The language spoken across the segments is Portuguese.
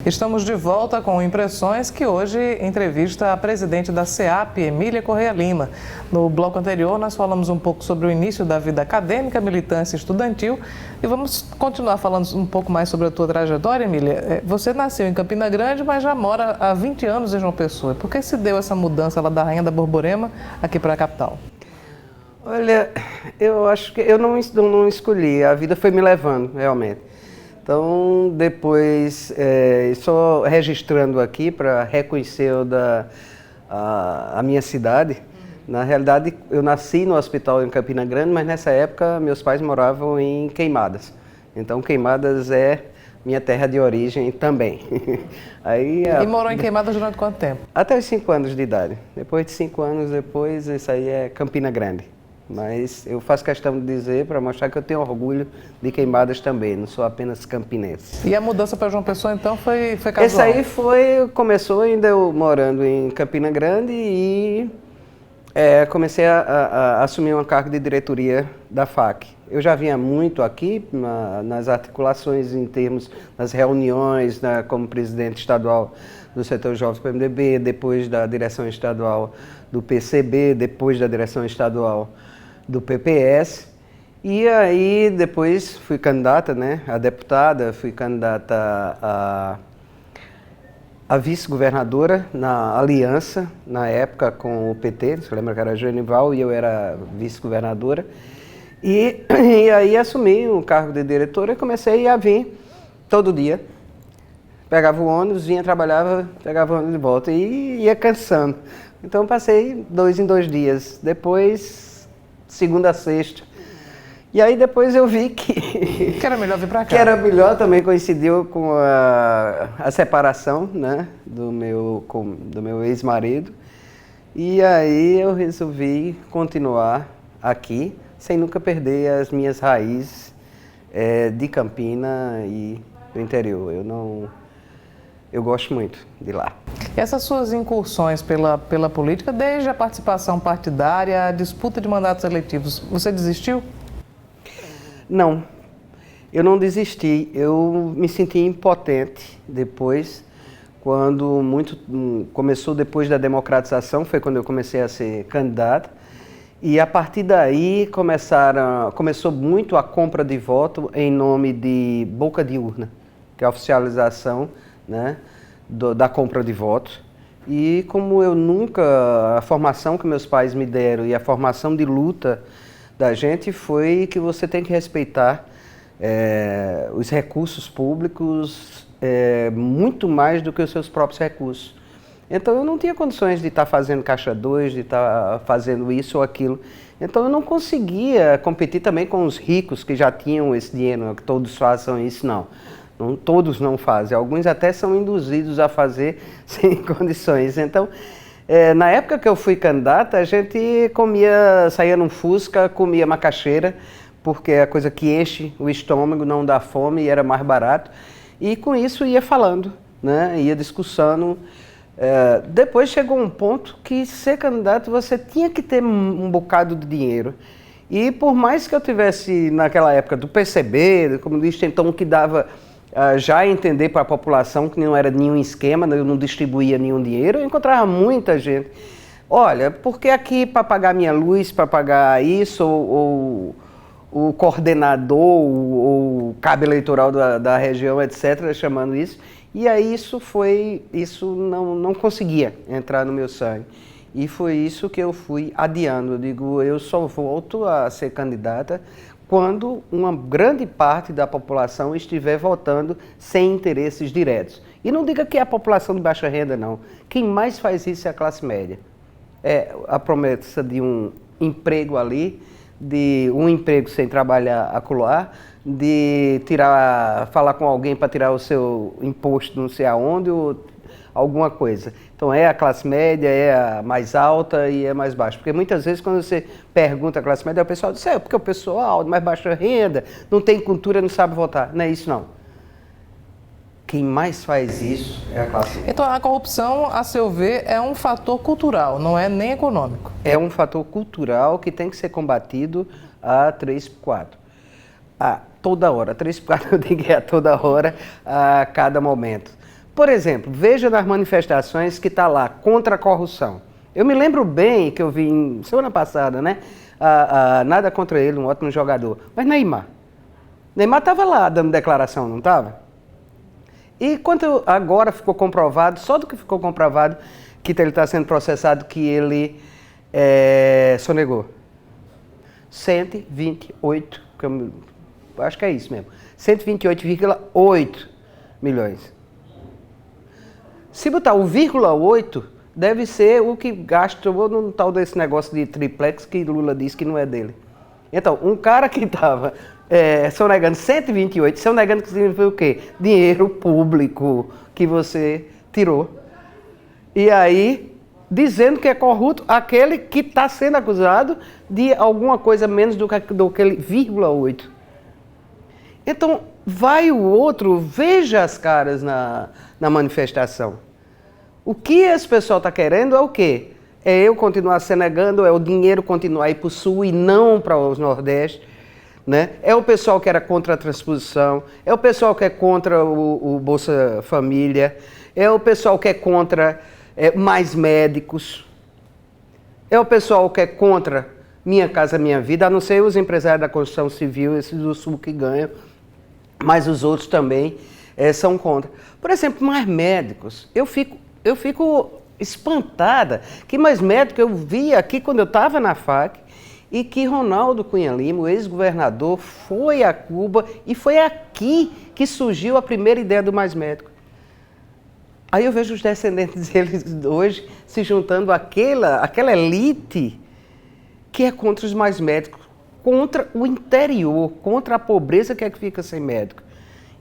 Estamos de volta com Impressões, que hoje entrevista a presidente da SEAP, Emília Correia Lima. No bloco anterior, nós falamos um pouco sobre o início da vida acadêmica, militância estudantil, e vamos continuar falando um pouco mais sobre a tua trajetória, Emília. Você nasceu em Campina Grande, mas já mora há 20 anos em João Pessoa. Por que se deu essa mudança lá da Rainha da Borborema aqui para a capital? Olha, eu acho que eu não escolhi, a vida foi me levando, realmente. Então, depois, só registrando aqui para reconhecer a minha cidade. Na realidade, eu nasci no hospital em Campina Grande, mas nessa época meus pais moravam em Queimadas. Então, Queimadas é minha terra de origem também. E morou em Queimadas durante quanto tempo? Até os 5 anos de idade. Depois de 5 anos depois, isso aí é Campina Grande. Mas eu faço questão de dizer para mostrar que eu tenho orgulho de Queimadas também, não sou apenas campinense. E a mudança para João Pessoa, então, foi casual? Essa aí começou ainda eu morando em Campina Grande e comecei a assumir um cargo de diretoria da FAC. Eu já vinha muito aqui nas articulações em termos das reuniões, como presidente estadual do setor jovens do PMDB, depois da direção estadual do PCB, depois da direção estadual do PPS, e aí depois fui candidata, a deputada, fui candidata a vice-governadora na aliança, na época com o PT, você lembra que era Genival e eu era vice-governadora, e aí assumi o cargo de diretora e comecei a vir todo dia, pegava o ônibus, vinha, trabalhava, pegava o ônibus de volta e ia cansando. Então passei 2 em 2 dias, depois segunda a sexta. E aí depois eu vi que era melhor vir para cá. Que era melhor, também coincidiu com a separação, do meu ex-marido. E aí eu resolvi continuar aqui, sem nunca perder as minhas raízes de Campina e do interior. Eu gosto muito de lá. E essas suas incursões pela política, desde a participação partidária, a disputa de mandatos eletivos, você desistiu? Não, eu não desisti. Eu me senti impotente depois, quando começou depois da democratização, foi quando eu comecei a ser candidato. E a partir daí começou muito a compra de voto em nome de boca de urna, que é a oficialização, da compra de votos. E como a formação que meus pais me deram e a formação de luta da gente foi que você tem que respeitar os recursos públicos muito mais do que os seus próprios recursos. Então eu não tinha condições de estar fazendo caixa 2, de estar fazendo isso ou aquilo. Então eu não conseguia competir também com os ricos que já tinham esse dinheiro, que todos façam isso, não. Todos não fazem, alguns até são induzidos a fazer sem condições. Então, na época que eu fui candidata, a gente saía num Fusca, comia macaxeira, porque é a coisa que enche o estômago, não dá fome e era mais barato. E com isso ia falando, ia discussando. Depois chegou um ponto que ser candidato você tinha que ter um bocado de dinheiro. E por mais que eu tivesse naquela época do PCB, como disse, então que dava já entender para a população que não era nenhum esquema, eu não distribuía nenhum dinheiro, eu encontrava muita gente. Olha, porque aqui para pagar minha luz, para pagar isso, ou o coordenador, ou o cabo eleitoral da região, etc., chamando isso. E aí isso não conseguia entrar no meu sangue. E foi isso que eu fui adiando. Eu digo, eu só volto a ser candidata quando uma grande parte da população estiver votando sem interesses diretos. E não diga que é a população de baixa renda, não. Quem mais faz isso é a classe média. É a promessa de um emprego ali, de um emprego sem trabalhar acolá, de falar com alguém para tirar o seu imposto não sei aonde, ou alguma coisa. Então é a classe média, é a mais alta e é mais baixa. Porque muitas vezes quando você pergunta a classe média, o pessoal diz, porque o pessoal de mais baixa renda não tem cultura, não sabe votar. Não é isso não. Quem mais faz isso é a classe média. Então a corrupção, a seu ver, é um fator cultural, não é nem econômico. É um fator cultural que tem que ser combatido a 3x4. A toda hora, 3x4 eu digo que é a toda hora, a cada momento. Por exemplo, veja nas manifestações que está lá, contra a corrupção. Eu me lembro bem que eu vi semana passada, né? Nada contra ele, um ótimo jogador. Mas Neymar estava lá dando declaração, não estava? E quando agora ficou comprovado, só do que ficou comprovado, que ele está sendo processado, que ele sonegou 128, acho que é isso mesmo, 128,8 milhões. Se botar o 0,8, deve ser o que gastou no tal desse negócio de triplex que Lula disse que não é dele. Então, um cara que estava sonegando 128, sonegando que significa o quê? Dinheiro público que você tirou. E aí, dizendo que é corrupto aquele que está sendo acusado de alguma coisa menos do que aquele 0,8. Então, vai o outro, veja as caras na manifestação. O que esse pessoal está querendo é o quê? É eu continuar sonegando, é o dinheiro continuar a ir para o Sul e não para os Nordeste. Né? É o pessoal que era contra a transposição, é o pessoal que é contra o Bolsa Família, é o pessoal que é contra mais médicos, é o pessoal que é contra Minha Casa Minha Vida, a não ser os empresários da construção civil, esses do Sul que ganham, mas os outros também são contra. Por exemplo, mais médicos, eu fico espantada que mais médicos eu vi aqui quando eu estava na FAC, e que Ronaldo Cunha Lima, o ex-governador, foi a Cuba e foi aqui que surgiu a primeira ideia do Mais Médico. Aí eu vejo os descendentes deles hoje se juntando àquela elite que é contra os mais médicos, contra o interior, contra a pobreza que é que fica sem médico.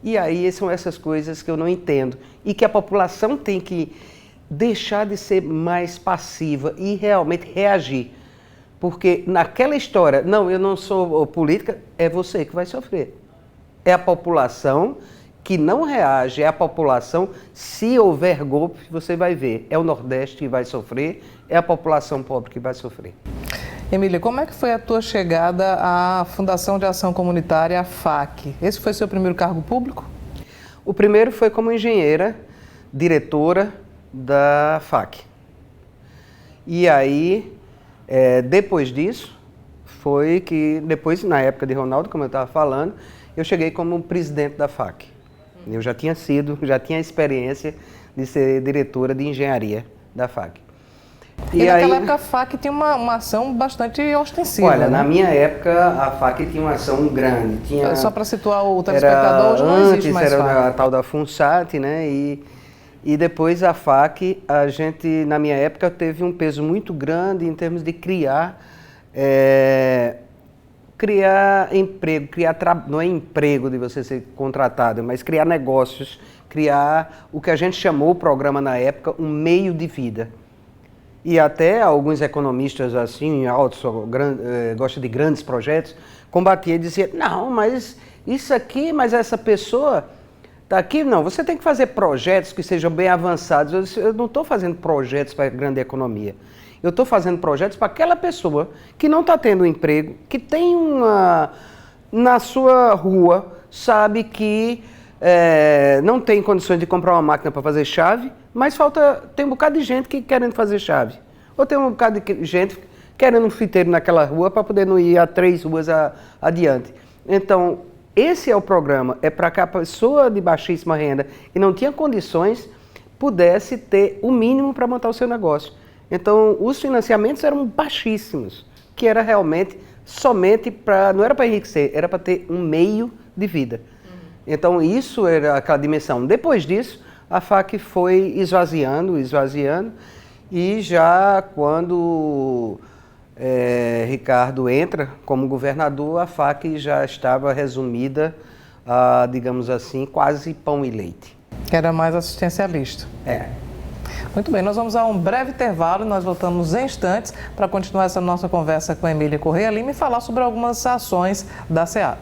E aí são essas coisas que eu não entendo e que a população tem que deixar de ser mais passiva e realmente reagir. Porque naquela história, não, eu não sou política, é você que vai sofrer. É a população que não reage, é a população, se houver golpe, você vai ver. É o Nordeste que vai sofrer, é a população pobre que vai sofrer. Emília, como é que foi a tua chegada à Fundação de Ação Comunitária, a FAC? Esse foi seu primeiro cargo público? O primeiro foi como engenheira, diretora da FAC. E aí, depois disso, foi que, depois, na época de Ronaldo, como eu estava falando, eu cheguei como presidente da FAC. Eu já tinha experiência de ser diretora de engenharia da FAC. E naquela época a FAC tinha uma ação bastante ostensiva. Olha, né? Na minha época a FAC tinha uma ação grande. Só para situar o telespectador, hoje não existe mais FAC. Era a tal da FUNSAT, né? E depois a FAC, a gente, na minha época, teve um peso muito grande em termos de criar emprego, não é emprego de você ser contratado, mas criar negócios, criar o que a gente chamou o programa na época, um meio de vida. E até alguns economistas assim, altos, gostam de grandes projetos, combatiam e diziam, não, mas isso aqui, mas essa pessoa está aqui, não, você tem que fazer projetos que sejam bem avançados. Eu não estou fazendo projetos para a grande economia. Eu estou fazendo projetos para aquela pessoa que não está tendo um emprego, que tem na sua rua, sabe que não tem condições de comprar uma máquina para fazer chave, mas tem um bocado de gente que querendo fazer chave. Ou tem um bocado de gente querendo um fiteiro naquela rua para poder não ir a 3 ruas adiante. Então, esse é o programa, é para que a pessoa de baixíssima renda e não tinha condições pudesse ter o mínimo para montar o seu negócio. Então, os financiamentos eram baixíssimos, que era realmente somente não era para enriquecer, era para ter um meio de vida. Então, isso era aquela dimensão. Depois disso, a FAC foi esvaziando, e já quando Ricardo entra como governador, a FAC já estava resumida a, digamos assim, quase pão e leite. Que era mais assistencialista. Muito bem, nós vamos a um breve intervalo e nós voltamos em instantes para continuar essa nossa conversa com a Emília Correia Lima e falar sobre algumas ações da SEAP.